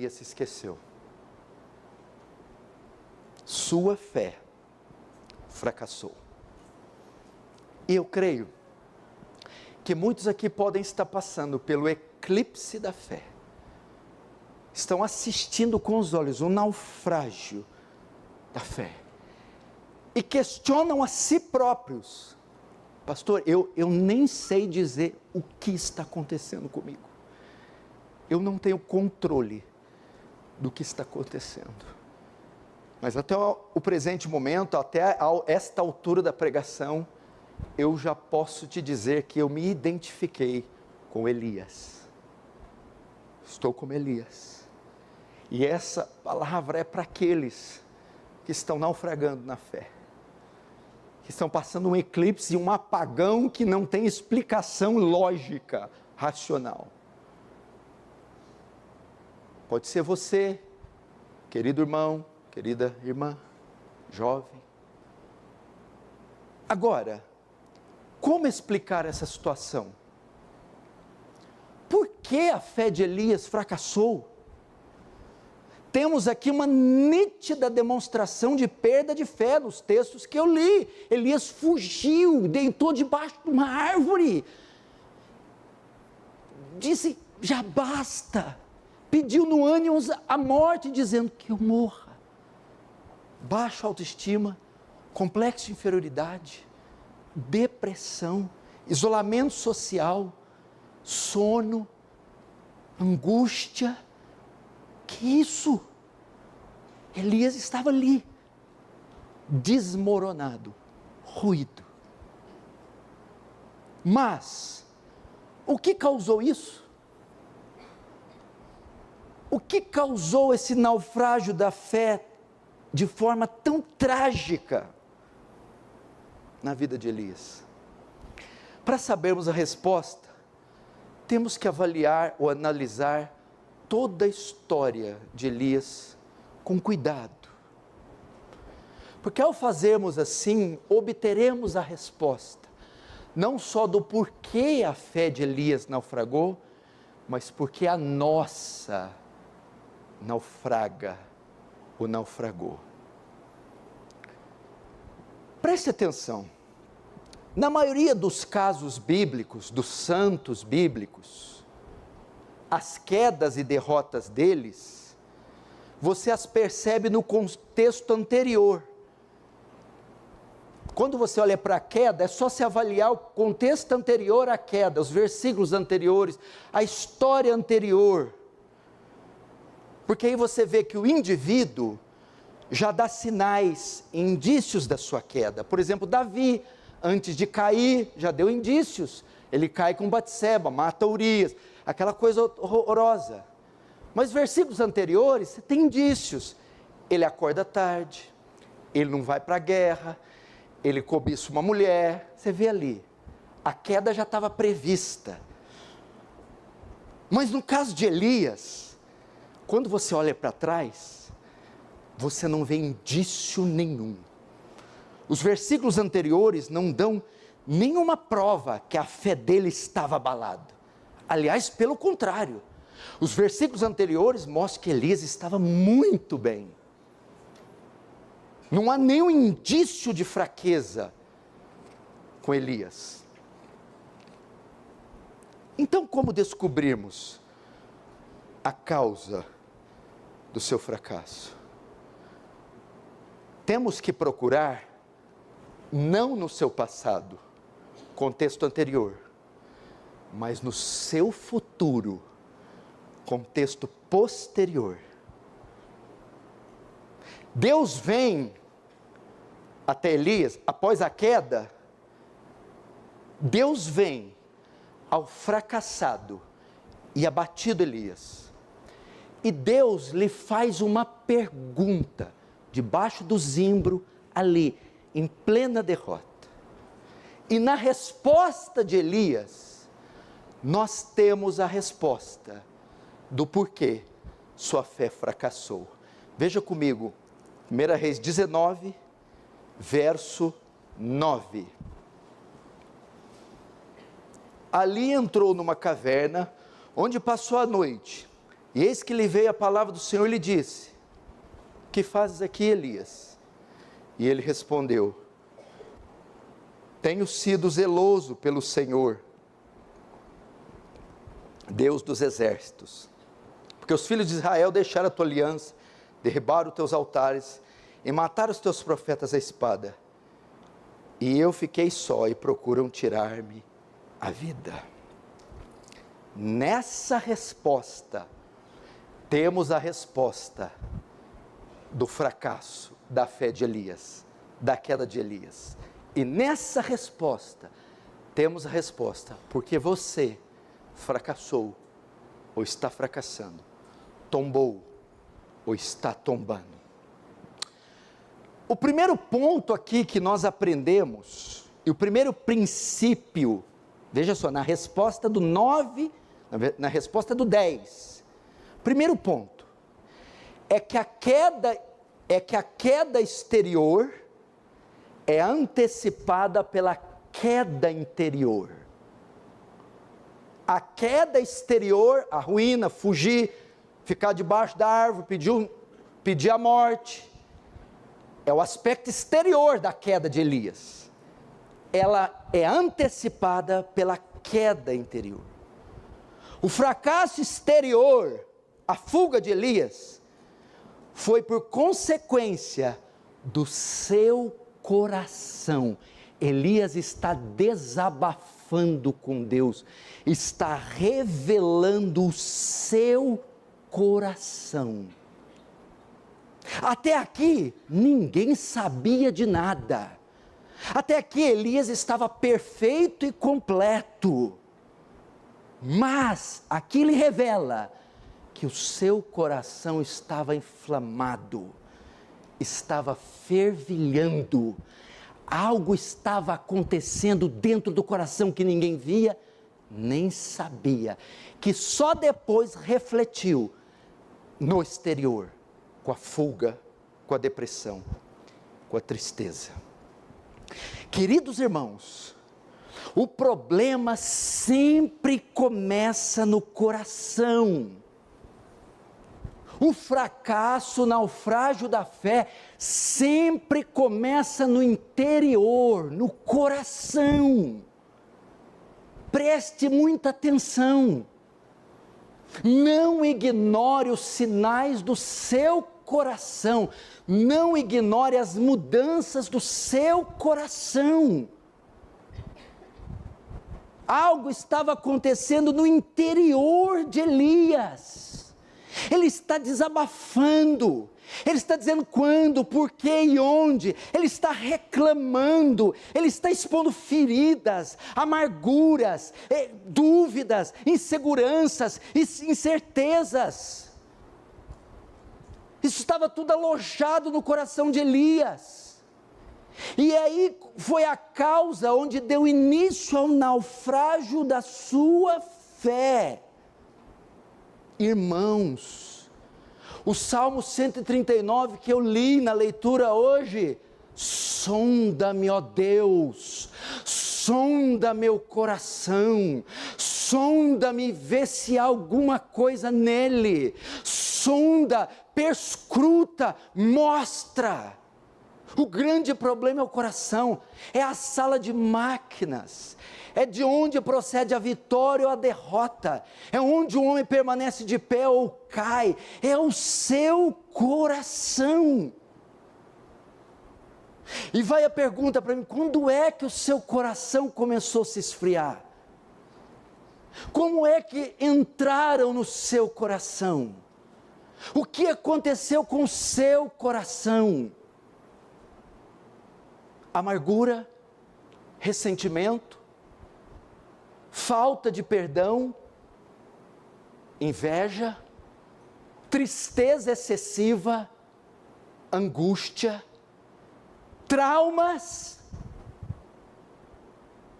Elias se esqueceu. Sua fé fracassou. E eu creio que muitos aqui podem estar passando pelo eclipse da fé. Estão assistindo com os olhos um naufrágio da fé. E questionam a si próprios. Pastor, eu nem sei dizer o que está acontecendo comigo. Eu não tenho controle do que está acontecendo. Mas até o presente momento, até esta altura da pregação, eu já posso te dizer que eu me identifiquei com Elias. Estou como Elias. E essa palavra é para aqueles que estão naufragando na fé. Que estão passando um eclipse, um apagão que não tem explicação lógica, racional. Pode ser você, querido irmão, querida irmã, jovem. Agora, como explicar essa situação? Por que a fé de Elias fracassou? Temos aqui uma nítida demonstração de perda de fé nos textos que eu li. Elias fugiu, deitou debaixo de uma árvore. Disse, já basta. Pediu no ânimo a morte, dizendo que eu morra. Baixa autoestima, complexo de inferioridade, depressão, isolamento social, sono, angústia. Que isso? Elias estava ali, desmoronado, ruído. Mas, o que causou isso? O que causou esse naufrágio da fé de forma tão trágica na vida de Elias? Para sabermos a resposta, temos que avaliar ou analisar toda a história de Elias com cuidado. Porque ao fazermos assim, obteremos a resposta, não só do porquê a fé de Elias naufragou, mas porque a nossa naufraga ou naufragou. Preste atenção, na maioria dos casos bíblicos, dos santos bíblicos, as quedas e derrotas deles, você as percebe no contexto anterior. Quando você olha para a queda, é só se avaliar o contexto anterior à queda, os versículos anteriores, a história anterior. Porque aí você vê que o indivíduo já dá sinais, indícios da sua queda. Por exemplo, Davi, antes de cair, já deu indícios. Ele cai com Batseba, mata Urias, aquela coisa horrorosa. Mas versículos anteriores, você tem indícios. Ele acorda tarde, ele não vai para a guerra, ele cobiça uma mulher, você vê ali. A queda já estava prevista. Mas no caso de Elias, quando você olha para trás, você não vê indício nenhum. Os versículos anteriores não dão nenhuma prova que a fé dele estava abalada. Aliás, pelo contrário, os versículos anteriores mostram que Elias estava muito bem. Não há nenhum indício de fraqueza com Elias. Então, como descobrirmos a causa do seu fracasso? Temos que procurar, não no seu passado, contexto anterior, mas no seu futuro, contexto posterior. Deus vem até Elias, após a queda, Deus vem ao fracassado e abatido Elias. E Deus lhe faz uma pergunta, debaixo do zimbro, ali, em plena derrota. E na resposta de Elias, nós temos a resposta do porquê sua fé fracassou. Veja comigo, 1 Reis 19, verso 9. Ali entrou numa caverna, onde passou a noite. E eis que lhe veio a palavra do Senhor e lhe disse: que fazes aqui, Elias? E ele respondeu: tenho sido zeloso pelo Senhor, Deus dos exércitos, porque os filhos de Israel deixaram a tua aliança, derribaram os teus altares e mataram os teus profetas à espada. E eu fiquei só e procuram tirar-me a vida. Nessa resposta, temos a resposta do fracasso da fé de Elias, da queda de Elias. E nessa resposta, temos a resposta, porque você fracassou ou está fracassando, tombou ou está tombando. O primeiro ponto aqui que nós aprendemos, e o primeiro princípio, veja só, na resposta do 9, na resposta do 10, primeiro ponto, é que a queda exterior é antecipada pela queda interior. A queda exterior, a ruína, fugir, ficar debaixo da árvore, pedir a morte, é o aspecto exterior da queda de Elias. Ela é antecipada pela queda interior. O fracasso exterior, a fuga de Elias, foi por consequência do seu coração. Elias está desabafando com Deus, está revelando o seu coração. Até aqui, ninguém sabia de nada. Até aqui, Elias estava perfeito e completo. Mas, aqui ele revela que o seu coração estava inflamado, estava fervilhando. Algo estava acontecendo dentro do coração que ninguém via, nem sabia. Que só depois refletiu no exterior. Com a fuga, com a depressão, com a tristeza. Queridos irmãos, o problema sempre começa no coração. O fracasso, o naufrágio da fé, sempre começa no interior, no coração. Preste muita atenção. Não ignore os sinais do seu coração, não ignore as mudanças do seu coração. Algo estava acontecendo no interior de Elias. Ele está desabafando, ele está dizendo quando, por quê e onde, ele está reclamando, ele está expondo feridas, amarguras, dúvidas, inseguranças, incertezas. Isso estava tudo alojado no coração de Elias. E aí foi a causa onde deu início ao naufrágio da sua fé. Irmãos, o Salmo 139 que eu li na leitura hoje, sonda-me, ó Deus, sonda meu coração, sonda-me, vê se há alguma coisa nele, sonda, perscruta, mostra. O grande problema é o coração, é a sala de máquinas, é de onde procede a vitória ou a derrota, é onde o homem permanece de pé ou cai, é o seu coração. E vai a pergunta para mim, quando é que o seu coração começou a se esfriar? Como é que entraram no seu coração? O que aconteceu com o seu coração? Amargura, ressentimento, falta de perdão, inveja, tristeza excessiva, angústia, traumas,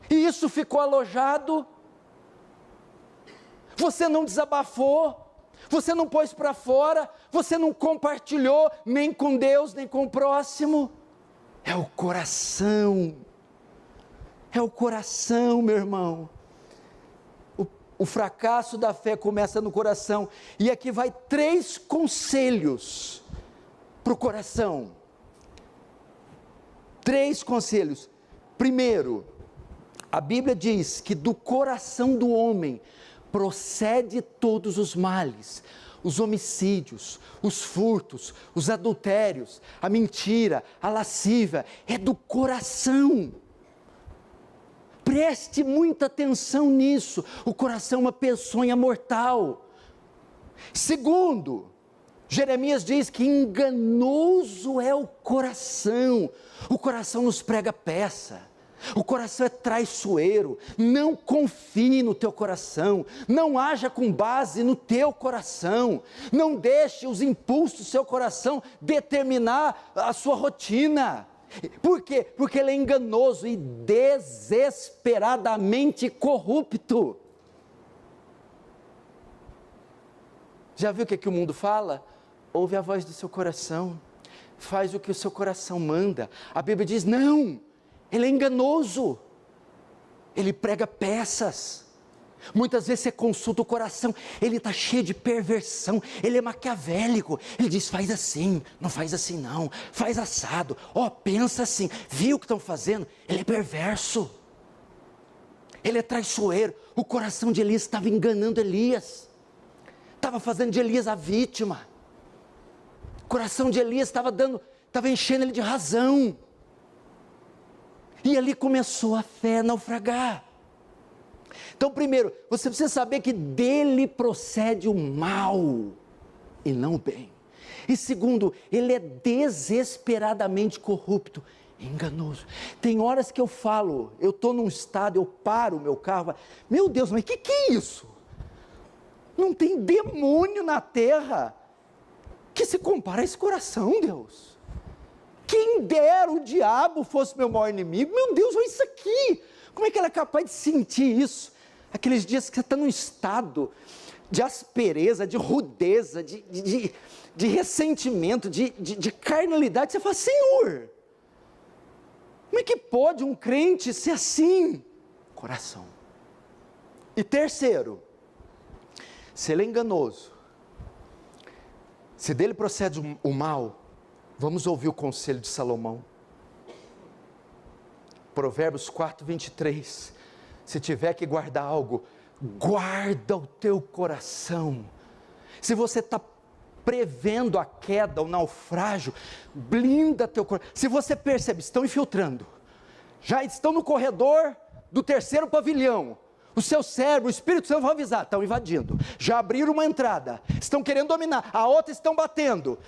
e isso ficou alojado. Você não desabafou, você não pôs para fora, você não compartilhou nem com Deus, nem com o próximo. É o coração, meu irmão. o fracasso da fé começa no coração. E aqui vai 3 conselhos para o coração. 3 conselhos. Primeiro, a Bíblia diz que do coração do homem procede todos os males, os homicídios, os furtos, os adultérios, a mentira, a lascívia, é do coração. Preste muita atenção nisso, o coração é uma peçonha mortal. Segundo, Jeremias diz que enganoso é o coração nos prega peça. O coração é traiçoeiro. Não confie no teu coração, não haja com base no teu coração, não deixe os impulsos do seu coração determinar a sua rotina. Por quê? Porque ele é enganoso e desesperadamente corrupto. Já viu o que o mundo fala? Ouve a voz do seu coração, faz o que o seu coração manda. A Bíblia diz, não, ele é enganoso, ele prega peças. Muitas vezes você consulta o coração, ele está cheio de perversão, ele é maquiavélico, ele diz, faz assim, não faz assim não, faz assado, pensa assim, viu o que estão fazendo? Ele é perverso, ele é traiçoeiro. O coração de Elias estava enganando Elias, estava fazendo de Elias a vítima. O coração de Elias estava enchendo ele de razão, e ali começou a fé a naufragar. Então, primeiro, você precisa saber que dele procede o mal e não o bem. E segundo, ele é desesperadamente corrupto, enganoso. Tem horas que eu falo, eu estou num estado, eu paro o meu carro, meu Deus, mas que é isso? Não tem demônio na terra que se compara a esse coração, Deus. Quem dera o diabo fosse meu maior inimigo. Meu Deus, olha isso aqui. Como é que ele é capaz de sentir isso? Aqueles dias que você está num estado de aspereza, de rudeza, de ressentimento, de carnalidade. Você fala, Senhor, como é que pode um crente ser assim? Coração. E terceiro, se ele é enganoso, se dele procede o mal, vamos ouvir o conselho de Salomão. Provérbios 4:23, se tiver que guardar algo, guarda o teu coração. Se você está prevendo a queda, o naufrágio, blinda teu coração. Se você percebe, estão infiltrando, já estão no corredor do 3º pavilhão, o seu cérebro, o Espírito Santo vai avisar, estão invadindo, já abriram uma entrada, estão querendo dominar, a outra estão batendo,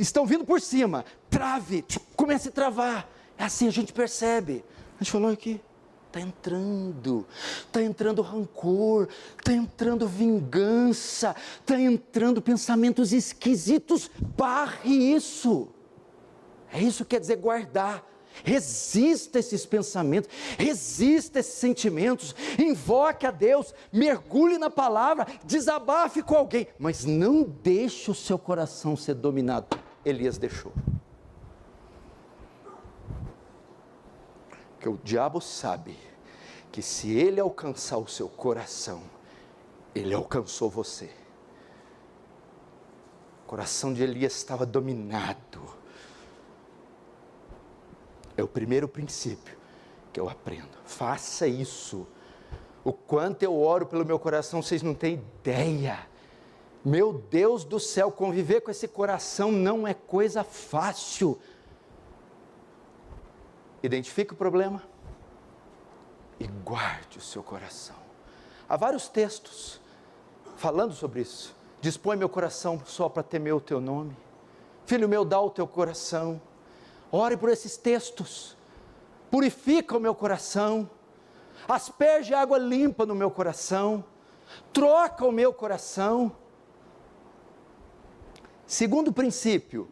estão vindo por cima, trave, comece a travar. É assim, a gente percebe. A gente falou aqui, está entrando rancor, está entrando vingança, está entrando pensamentos esquisitos. Barre isso. É isso que quer dizer guardar. Resista a esses pensamentos, resista a esses sentimentos, invoque a Deus, mergulhe na palavra, desabafe com alguém, mas não deixe o seu coração ser dominado. Elias deixou. Porque o diabo sabe que se ele alcançar o seu coração, ele alcançou você. O coração de Elias estava dominado. É o primeiro princípio que eu aprendo. Faça isso. O quanto eu oro pelo meu coração, vocês não têm ideia. Meu Deus do céu, conviver com esse coração não é coisa fácil. Identifique o problema e guarde o seu coração. Há vários textos falando sobre isso. Dispõe meu coração só para temer o teu nome. Filho meu, dá o teu coração. Ore por esses textos. Purifica o meu coração. Asperge água limpa no meu coração. Troca o meu coração. Segundo princípio,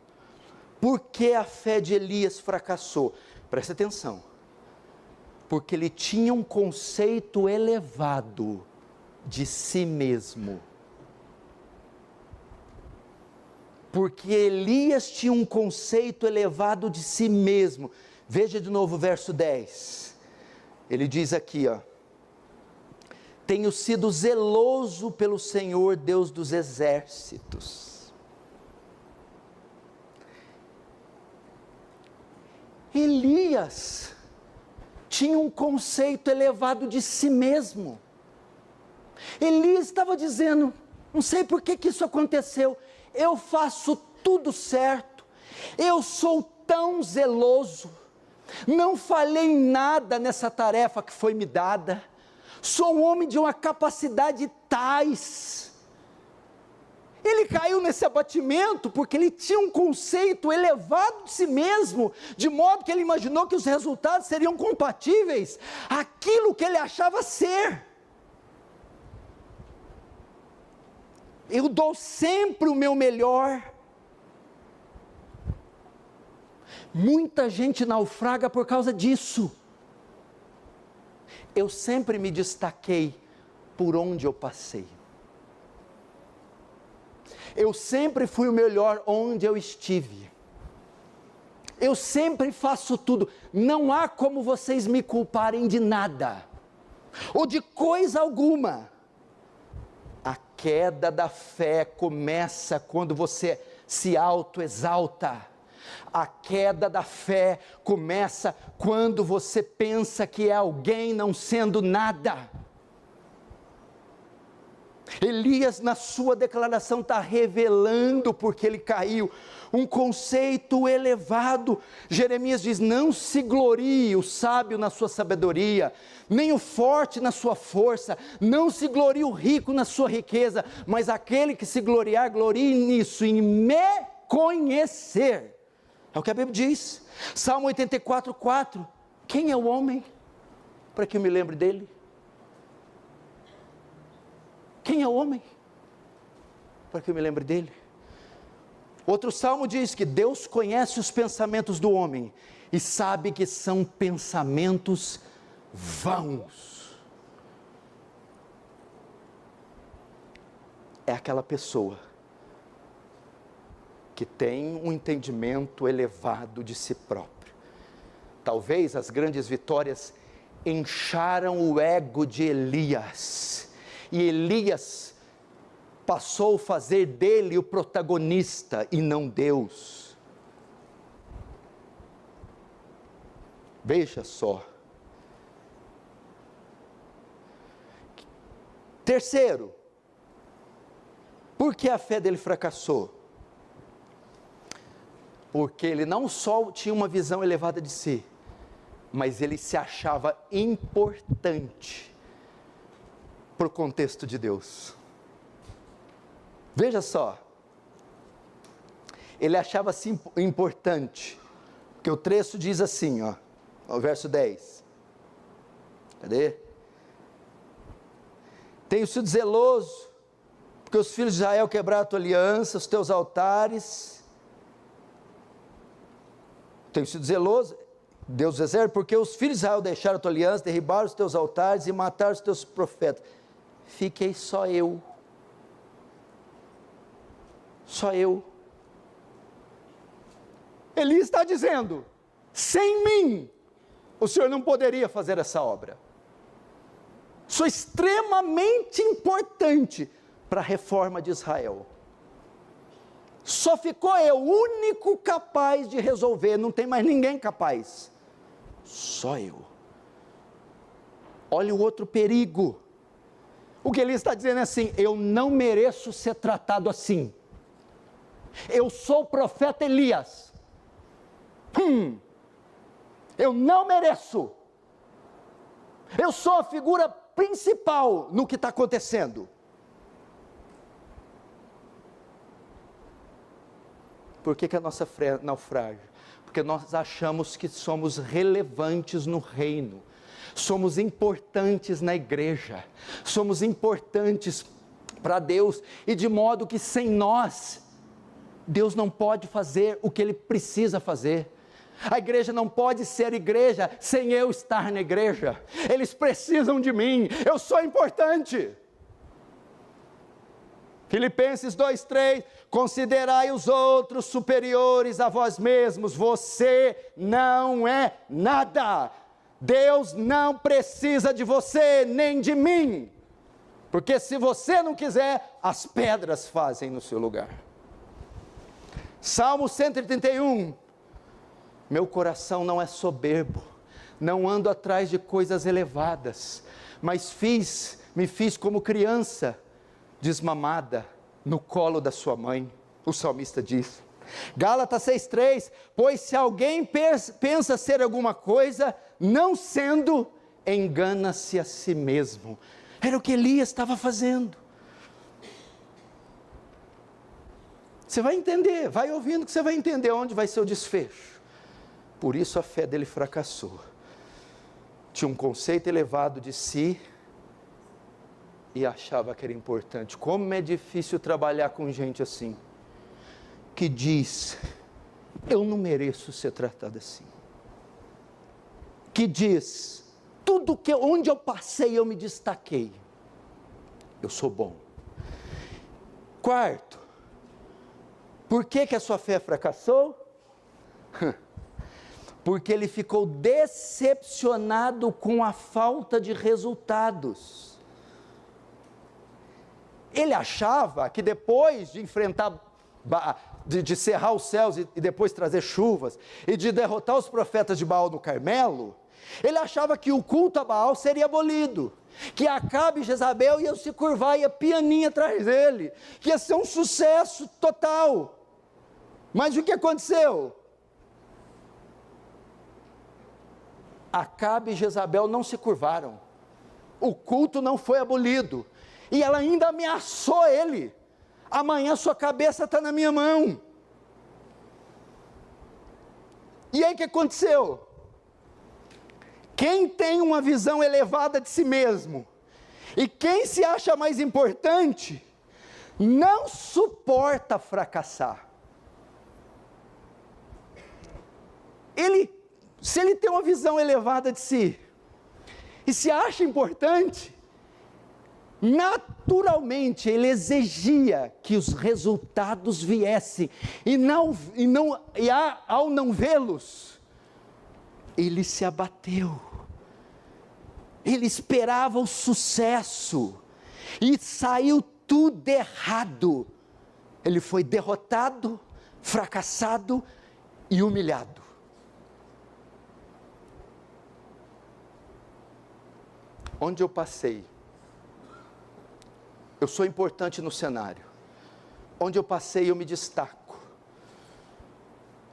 por que a fé de Elias fracassou? Preste atenção. Porque ele tinha um conceito elevado de si mesmo. Porque Elias tinha um conceito elevado de si mesmo. Veja de novo o verso 10. Ele diz aqui, tenho sido zeloso pelo Senhor, Deus dos exércitos. Elias tinha um conceito elevado de si mesmo. Elias estava dizendo, não sei por que isso aconteceu, eu faço tudo certo, eu sou tão zeloso, não falhei em nada nessa tarefa que foi me dada, sou um homem de uma capacidade tais. Ele caiu nesse abatimento porque ele tinha um conceito elevado de si mesmo, de modo que ele imaginou que os resultados seriam compatíveis àquilo que ele achava ser. Eu dou sempre o meu melhor. Muita gente naufraga por causa disso. Eu sempre me destaquei por onde eu passei. Eu sempre fui o melhor onde eu estive. Eu sempre faço tudo. Não há como vocês me culparem de nada, ou de coisa alguma. A queda da fé começa quando você se autoexalta. A queda da fé começa quando você pensa que é alguém não sendo nada. Elias, na sua declaração, está revelando porque ele caiu, um conceito elevado. Jeremias diz, não se glorie o sábio na sua sabedoria, nem o forte na sua força, não se glorie o rico na sua riqueza, mas aquele que se gloriar, glorie nisso, em me conhecer. É o que a Bíblia diz. Salmo 84:4, quem é o homem para que eu me lembre dele? Quem é o homem para que eu me lembre dele? Outro salmo diz que Deus conhece os pensamentos do homem e sabe que são pensamentos vãos. É aquela pessoa que tem um entendimento elevado de si próprio. Talvez as grandes vitórias incharam o ego de Elias, e Elias passou a fazer dele o protagonista e não Deus. Veja só. Terceiro, por que a fé dele fracassou? Porque ele não só tinha uma visão elevada de si, mas ele se achava importante para o contexto de Deus. Veja só, ele achava-se importante, porque o trecho diz assim, o verso 10, cadê? Tenho sido zeloso, porque os filhos de Israel quebraram a tua aliança, os teus altares. Tenho sido zeloso, Deus do exército, porque os filhos de Israel deixaram a tua aliança, derribaram os teus altares e mataram os teus profetas. Fiquei só eu. Só eu. Ele está dizendo, sem mim, o Senhor não poderia fazer essa obra. Sou extremamente importante para a reforma de Israel. Só ficou eu, o único capaz de resolver, não tem mais ninguém capaz. Só eu. Olha o outro perigo. O que ele está dizendo é assim, eu não mereço ser tratado assim. Eu sou o profeta Elias. Eu não mereço. Eu sou a figura principal no que está acontecendo. Por que a nossa fé naufraga? Porque nós achamos que somos relevantes no reino. Somos importantes na igreja. Somos importantes para Deus. E de modo que sem nós, Deus não pode fazer o que Ele precisa fazer. A igreja não pode ser igreja sem eu estar na igreja. Eles precisam de mim, eu sou importante. Filipenses 2:3, considerai os outros superiores a vós mesmos, você não é nada. Deus não precisa de você, nem de mim. Porque se você não quiser, as pedras fazem no seu lugar. Salmo 131. Meu coração não é soberbo, não ando atrás de coisas elevadas, mas me fiz como criança desmamada no colo da sua mãe. O salmista diz. Gálatas 6,3, pois se alguém pensa ser alguma coisa, não sendo, engana-se a si mesmo. Era o que Elias estava fazendo. Você vai entender, vai ouvindo que você vai entender onde vai ser o desfecho. Por isso a fé dele fracassou. Tinha um conceito elevado de si e achava que era importante. Como é difícil trabalhar com gente assim, que diz, eu não mereço ser tratado assim. Que diz, onde eu passei eu me destaquei. Eu sou bom. Quarto, por que a sua fé fracassou? Porque ele ficou decepcionado com a falta de resultados. Ele achava que depois de enfrentar, de cerrar os céus e depois trazer chuvas, e de derrotar os profetas de Baal no Carmelo, ele achava que o culto a Baal seria abolido, que Acabe e Jezabel iam se curvar, ia pianinho atrás dele, que ia ser um sucesso total. Mas o que aconteceu? Acabe e Jezabel não se curvaram, o culto não foi abolido, e ela ainda ameaçou ele, amanhã sua cabeça está na minha mão. E aí o que aconteceu? Quem tem uma visão elevada de si mesmo, e quem se acha mais importante, não suporta fracassar. Se ele tem uma visão elevada de si, e se acha importante, naturalmente ele exigia que os resultados viessem, ao não vê-los, ele se abateu. Ele esperava o sucesso, e saiu tudo errado. Ele foi derrotado, fracassado e humilhado. Onde eu passei, eu sou importante no cenário. Onde eu passei, eu me destaco.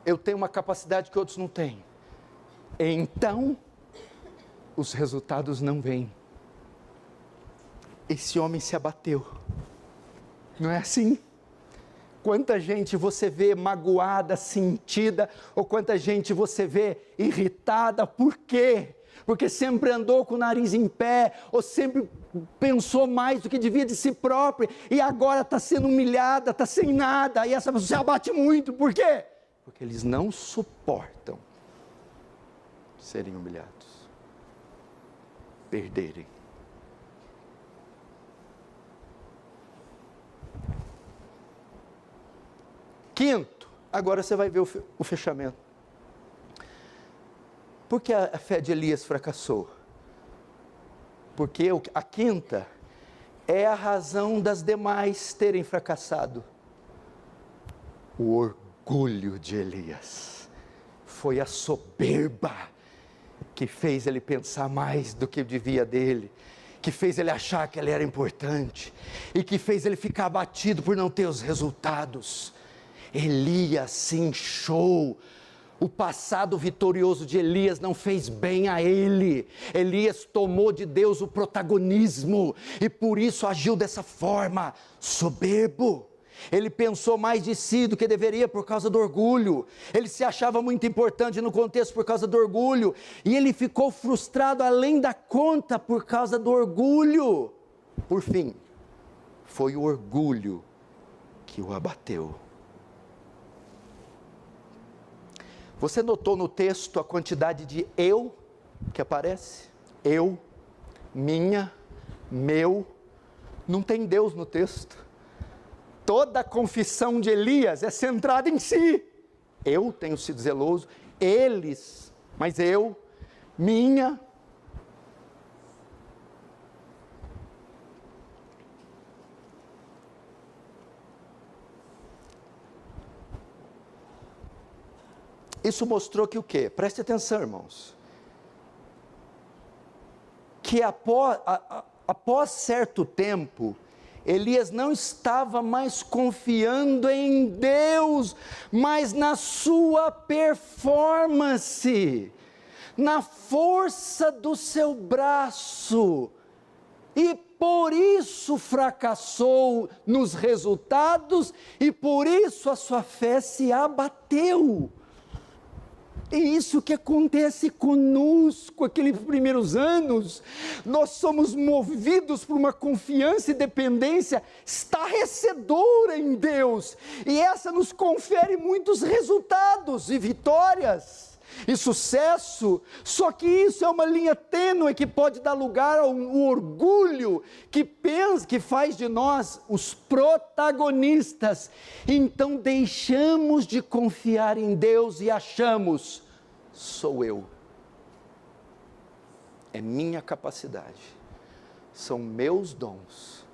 Eu tenho uma capacidade que outros não têm. Então, os resultados não vêm. Esse homem se abateu. Não é assim? Quanta gente você vê magoada, sentida, ou quanta gente você vê irritada, por quê? Porque sempre andou com o nariz em pé, ou sempre pensou mais do que devia de si próprio, e agora está sendo humilhada, está sem nada, e essa pessoa se abate muito, por quê? Porque eles não suportam serem humilhados, perderem. Quinto, agora você vai ver o fechamento. Por que a fé de Elias fracassou? Porque a quinta é a razão das demais terem fracassado. O orgulho de Elias. Foi a soberba que fez ele pensar mais do que devia dele, que fez ele achar que ele era importante, e que fez ele ficar abatido por não ter os resultados. Elias se inchou. O passado vitorioso de Elias não fez bem a ele. Elias tomou de Deus o protagonismo, e por isso agiu dessa forma, soberbo. Ele pensou mais de si do que deveria por causa do orgulho. Ele se achava muito importante no contexto por causa do orgulho, e ele ficou frustrado além da conta por causa do orgulho. Por fim, foi o orgulho que o abateu. Você notou no texto a quantidade de eu que aparece? Eu, minha, meu. Não tem Deus no texto. Toda a confissão de Elias é centrada em si. Eu tenho sido zeloso, eles, mas eu, minha. Isso mostrou que o quê? Preste atenção, irmãos. Que após certo tempo, Elias não estava mais confiando em Deus, mas na sua performance, na força do seu braço, e por isso fracassou nos resultados, e por isso a sua fé se abateu. É isso que acontece conosco, aqueles primeiros anos. Nós somos movidos por uma confiança e dependência estarrecedora em Deus, e essa nos confere muitos resultados e vitórias e sucesso. Só que isso é uma linha tênue que pode dar lugar ao orgulho que faz de nós os protagonistas. Então deixamos de confiar em Deus e achamos: sou eu, é minha capacidade, são meus dons,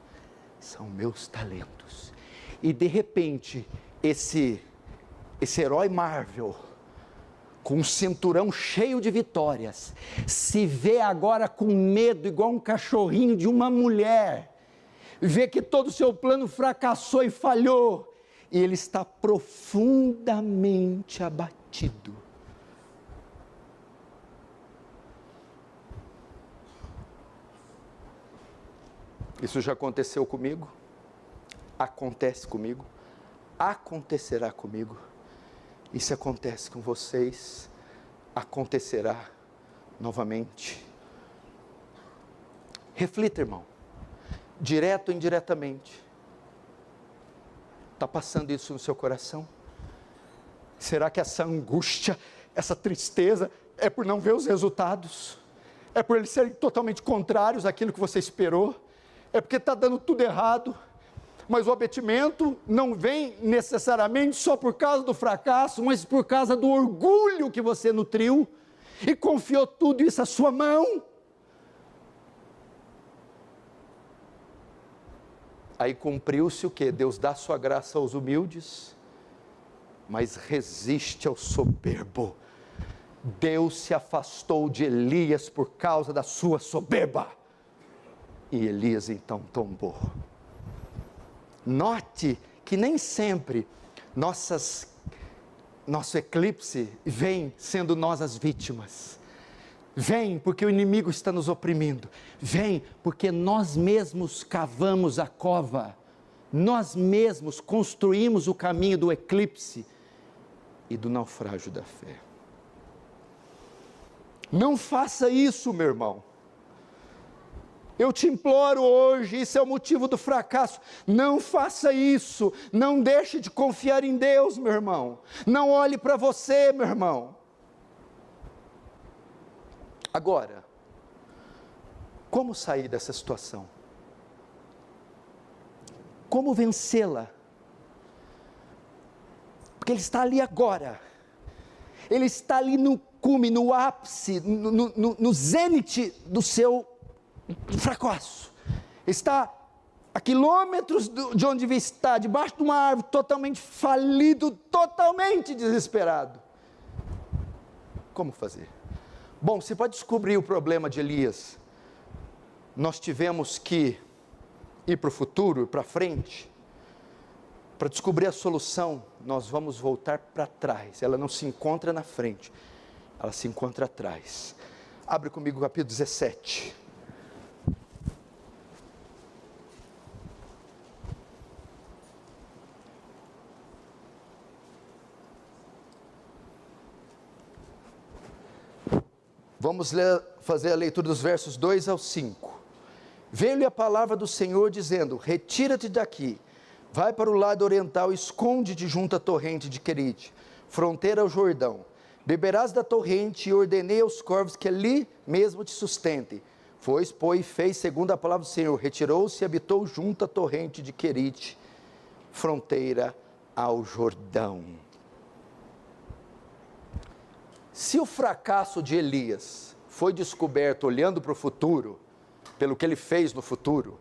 são meus talentos. E de repente esse herói Marvel, com um cinturão cheio de vitórias, se vê agora com medo, igual um cachorrinho de uma mulher, vê que todo o seu plano fracassou e falhou, e ele está profundamente abatido. Isso já aconteceu comigo, acontece comigo, acontecerá comigo. E se acontece com vocês, acontecerá novamente. Reflita, irmão, direto ou indiretamente. Está passando isso no seu coração? Será que essa angústia, essa tristeza, é por não ver os resultados? É por eles serem totalmente contrários àquilo que você esperou? É porque está dando tudo errado? Mas o abatimento não vem necessariamente só por causa do fracasso, mas por causa do orgulho que você nutriu e confiou tudo isso à sua mão. Aí cumpriu-se o quê? Deus dá sua graça aos humildes, mas resiste ao soberbo. Deus se afastou de Elias por causa da sua soberba, e Elias então tombou. Note que nem sempre nosso eclipse vem sendo nós as vítimas. Vem porque o inimigo está nos oprimindo. Vem porque nós mesmos cavamos a cova. Nós mesmos construímos o caminho do eclipse e do naufrágio da fé. Não faça isso, meu irmão. Eu te imploro hoje, isso é o motivo do fracasso. Não faça isso, não deixe de confiar em Deus, meu irmão. Não olhe para você, meu irmão. Agora, como sair dessa situação? Como vencê-la? Porque ele está ali agora. Ele está ali no cume, no ápice, no zênite do seu fracasso. Está a quilômetros de onde está, debaixo de uma árvore, totalmente falido, totalmente desesperado. Como fazer? Bom, se para descobrir o problema de Elias, nós tivemos que ir para o futuro, para frente. Para descobrir a solução, nós vamos voltar para trás. Ela não se encontra na frente, ela se encontra atrás. Abre comigo o capítulo 17. Vamos fazer a leitura dos versos 2 ao 5. Veio-lhe a palavra do Senhor dizendo: retira-te daqui, vai para o lado oriental, esconde-te junto à torrente de Querite, fronteira ao Jordão. Beberás da torrente, e ordenei aos corvos que ali mesmo te sustentem. Foi, pois, fez segundo a palavra do Senhor, retirou-se e habitou junto à torrente de Querite, fronteira ao Jordão. Se o fracasso de Elias foi descoberto olhando para o futuro, pelo que ele fez no futuro,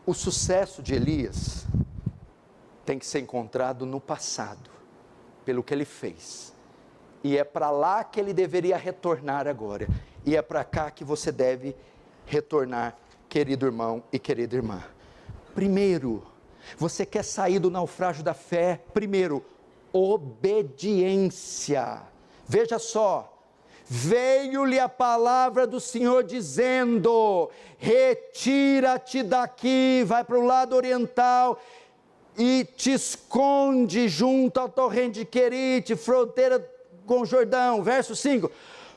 o sucesso de Elias tem que ser encontrado no passado. pelo que ele fez. E é para lá que ele deveria retornar agora. E é para cá que você deve retornar, querido irmão e querida irmã. Primeiro, você quer sair do naufrágio da fé? Primeiro, obediência. Veja só, veio-lhe a palavra do Senhor dizendo: retira-te daqui, vai para o lado oriental e te esconde junto ao torrente de Querite, fronteira com o Jordão. Verso 5,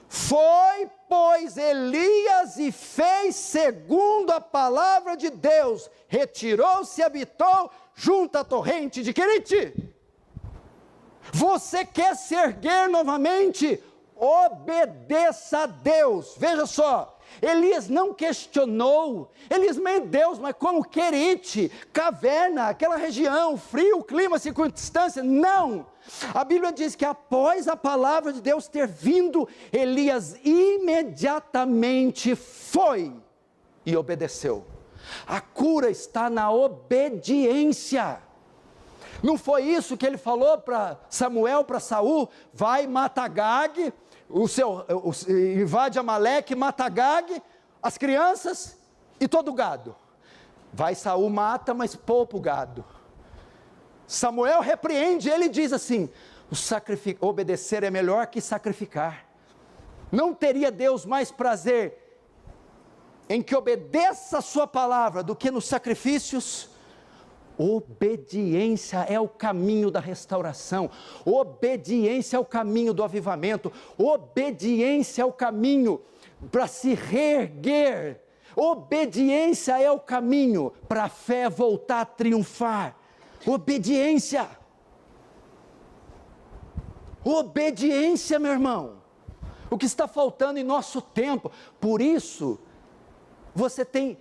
foi, pois, Elias e fez segundo a palavra de Deus, retirou-se e habitou junto à torrente de Querite. Você quer se erguer novamente? Obedeça a Deus. Veja só, Elias não questionou, Elias, meu Deus, mas como Querite, caverna, aquela região, frio, clima, circunstância, não. A Bíblia diz que após a palavra de Deus ter vindo, Elias imediatamente foi e obedeceu. A cura está na obediência. Não foi isso que ele falou para Samuel, para Saul? Vai, mata Agag, invade Amaleque, mata Agag, as crianças e todo o gado. Vai, Saul mata, mas poupa o gado. Samuel repreende, ele diz assim: obedecer é melhor que sacrificar. Não teria Deus mais prazer em que obedeça a sua palavra do que nos sacrifícios? Obediência é o caminho da restauração, obediência é o caminho do avivamento, obediência é o caminho para se reerguer, obediência é o caminho para a fé voltar a triunfar. Obediência, obediência, meu irmão, o que está faltando em nosso tempo. Por isso, você tem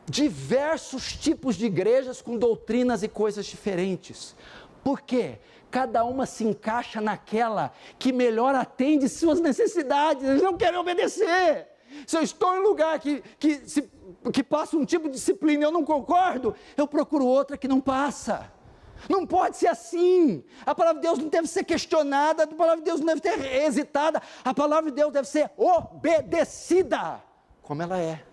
diversos tipos de igrejas com doutrinas e coisas diferentes. Por quê? Cada uma se encaixa naquela que melhor atende suas necessidades. Eles não querem obedecer. Se eu estou em um lugar que passa um tipo de disciplina e eu não concordo, eu procuro outra que não passa. Não pode ser assim. A palavra de Deus não deve ser questionada, a palavra de Deus não deve ser hesitada, a palavra de Deus deve ser obedecida, como ela é.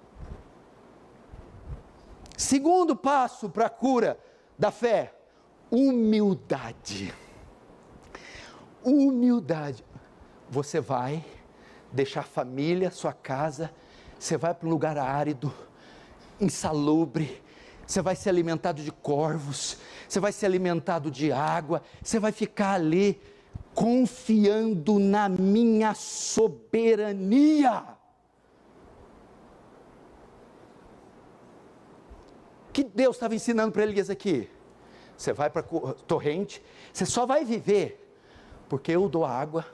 Segundo passo para a cura da fé: humildade. Humildade. Você vai deixar a família, sua casa, você vai para um lugar árido, insalubre, você vai ser alimentado de corvos, você vai ser alimentado de água, você vai ficar ali confiando na minha soberania. O que Deus estava ensinando para Elias aqui? Você vai para a torrente, você só vai viver porque eu dou água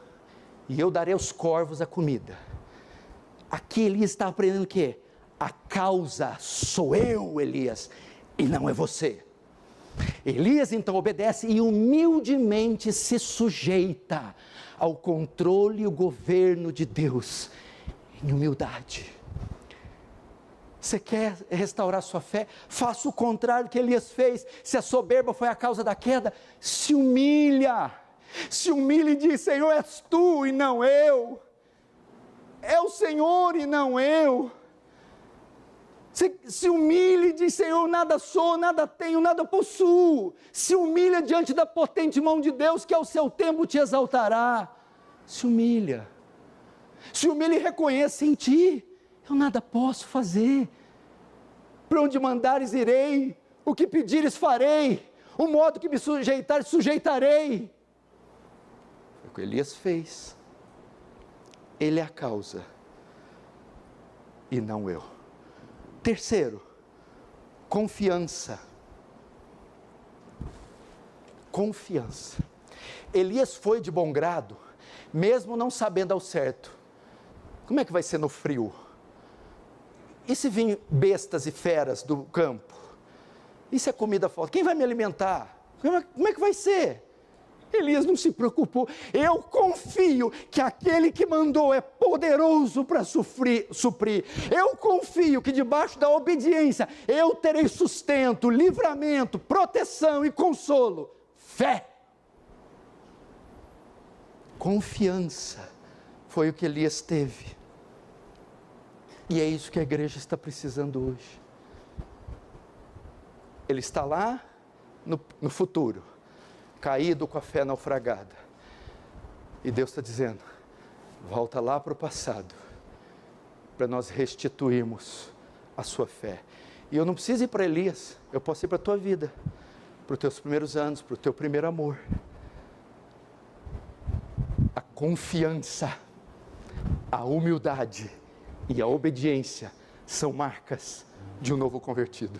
e eu darei aos corvos a comida. Aqui Elias está aprendendo o quê? A causa sou eu, Elias, e não é você. Elias então obedece e humildemente se sujeita ao controle e o governo de Deus, em humildade. Você quer restaurar sua fé? Faça o contrário que Elias fez. Se a soberba foi a causa da queda, se humilha e diz: Senhor, és tu e não eu, é o Senhor e não eu. Se humilha e diz: Senhor, nada sou, nada tenho, nada possuo. Se humilha diante da potente mão de Deus, que ao seu tempo te exaltará. Se humilha e reconheça em ti: eu nada posso fazer. Para onde mandares irei, o que pedires farei, o modo que me sujeitares, sujeitarei. Foi o que Elias fez. Ele é a causa e não eu. Terceiro, confiança. Confiança. Elias foi de bom grado, mesmo não sabendo ao certo. Como é que vai ser no frio? E se vir bestas e feras do campo? E se a comida falta? Quem vai me alimentar? Como é que vai ser? Elias não se preocupou. Eu confio que aquele que mandou é poderoso para suprir. Eu confio que debaixo da obediência eu terei sustento, livramento, proteção e consolo. Fé. Confiança foi o que Elias teve. E é isso que a igreja está precisando hoje. Ele está lá no futuro, caído com a fé naufragada. E Deus está dizendo, volta lá para o passado, para nós restituirmos a sua fé. E eu não preciso ir para Elias, eu posso ir para a tua vida, para os teus primeiros anos, para o teu primeiro amor. A confiança, a humildade e a obediência são marcas de um novo convertido.